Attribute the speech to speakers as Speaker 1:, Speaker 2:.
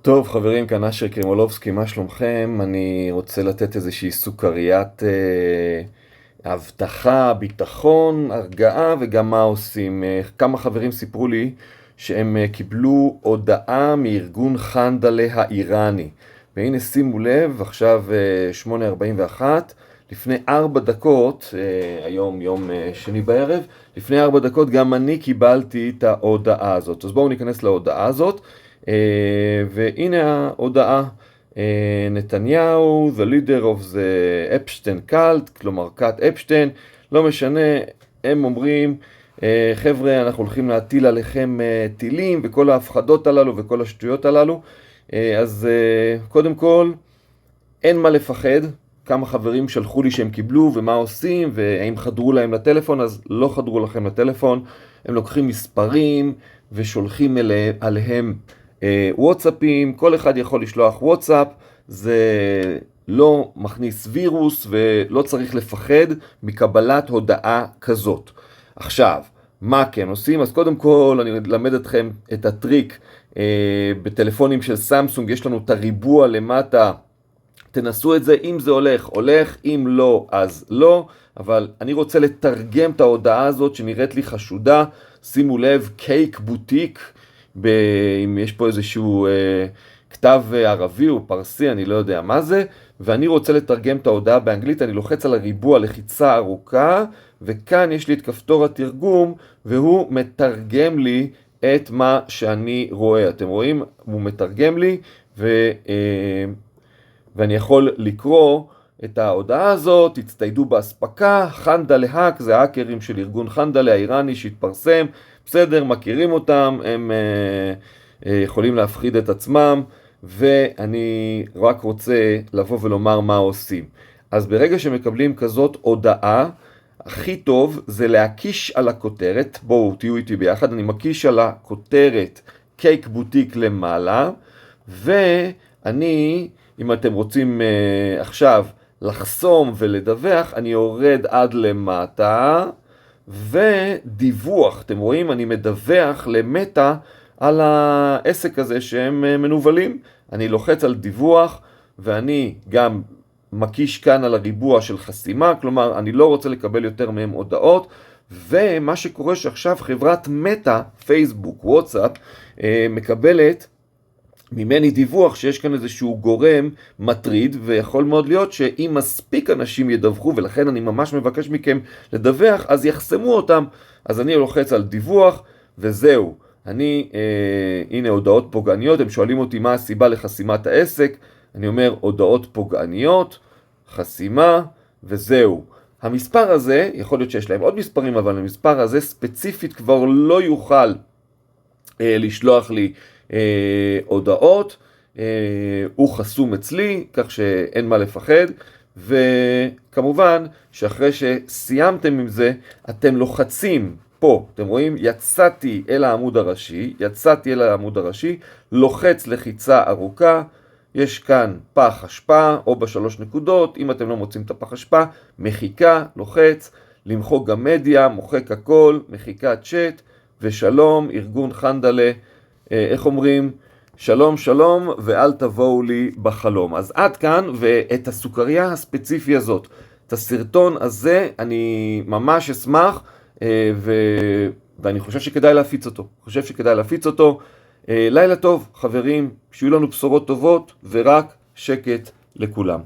Speaker 1: טוב חברים, כאן אשר קרימולובסקי, מה שלומכם? אני רוצה לתת איזושהי סוכריית הבטחה, ביטחון, הרגעה וגם מה עושים. כמה חברים סיפרו לי שהם קיבלו הודעה מארגון חנדלה האיראני. והנה שימו לב, עכשיו 8:41, לפני 4 דקות, היום יום שני בערב, לפני 4 דקות גם אני קיבלתי את ההודעה הזאת. אז בואו ניכנס להודעה הזאת. והנה ההודעה, נתניהו, the leader of the Epstein cult, כלומר כת אפשטיין, לא משנה, הם אומרים, חבר'ה, אנחנו הולכים להטיל עליכם טילים וכל ההפחדות הללו וכל השטויות הללו. אז קודם כל, אין מה לפחד. כמה חברים שלחו לי שהם קיבלו ומה עושים והאם חדרו להם לטלפון, אז לא חדרו לכם לטלפון. הם לוקחים מספרים ושולחים עליהם וואטסאפים, כל אחד יכול לשלוח וואטסאפ, זה לא מכניס וירוס ולא צריך לפחד מקבלת הודעה כזאת. עכשיו, מה כן עושים? אז קודם כל אני אלמד אתכם את הטריק. בטלפונים של סמסונג יש לנו את הריבוע למטה, תנסו את זה, אם זה הולך, אם לא אז לא, אבל אני רוצה לתרגם את ההודעה הזאת שנראית לי חשודה. שימו לב, קייק בוטיק, אם יש פה איזשהו כתב ערבי או פרסי, אני לא יודע מה זה, ואני רוצה לתרגם את ההודעה באנגלית. אני לוחץ על הריבוע לחיצה ארוכה, וכאן יש לי את כפתור התרגום, והוא מתרגם לי את מה שאני רואה. אתם רואים? הוא מתרגם לי, ואני יכול לקרוא את ההודעה הזאת. הצטיידו בהספקה, חנדלה האק, זה האקרים של ארגון חנדלה האיראני שהתפרסם, בסדר, מכירים אותם, הם יכולים להפחיד את עצמם, ואני רק רוצה לבוא ולומר מה עושים. אז ברגע שמקבלים כזאת הודעה, הכי טוב זה להקיש על הכותרת, בואו תהיו איתי ביחד, אני מקיש על הכותרת קייק בוטיק למעלה, ואני, אם אתם רוצים עכשיו לחסום ולדווח, אני יורד עד למטה, ודיווח, אתם רואים, אני מדווח למטה על העסק הזה שהם מנובלים. אני לוחץ על דיווח, ואני גם מקיש כאן על הריבוע של חסימה, כלומר, אני לא רוצה לקבל יותר מהם הודעות, ומה שקורה שעכשיו חברת מטה, פייסבוק, וואטסאפ, מקבלת ממני דיווח שיש כאן איזשהו גורם מטריד, ויכול מאוד להיות שאם מספיק אנשים ידווחו, ולכן אני ממש מבקש מכם לדווח, אז יחסמו אותם. אז אני לוחץ על דיווח, וזהו. הנה הודעות פוגעניות, הם שואלים אותי מה הסיבה לחסימת העסק, אני אומר הודעות פוגעניות, חסימה, וזהו. המספר הזה, יכול להיות שיש להם עוד מספרים, אבל המספר הזה ספציפית כבר לא יוכל לשלוח לי הודעות, הוא חסום אצלי, כך שאין מה לפחד. וכמובן שאחרי שסיימתם עם זה, אתם לוחצים פה, אתם רואים, יצאתי אל העמוד הראשי, לוחץ לחיצה ארוכה, יש כאן פח אשפה או ב3 נקודות, אם אתם לא מוצאים את הפח אשפה, מחיקה, לוחץ, למחוק גם מדיה, מוחק הכל, מחיקה צ'אט, ושלום, ארגון חנדלה, איך אומרים? שלום שלום ואל תבואו לי בחלום. אז עד כאן, ואת הסוכריה הספציפי הזאת, את הסרטון הזה, אני ממש אשמח, ואני חושב שכדאי להפיץ אותו. לילה טוב חברים, שיהיו לנו בשורות טובות ורק שקט לכולם.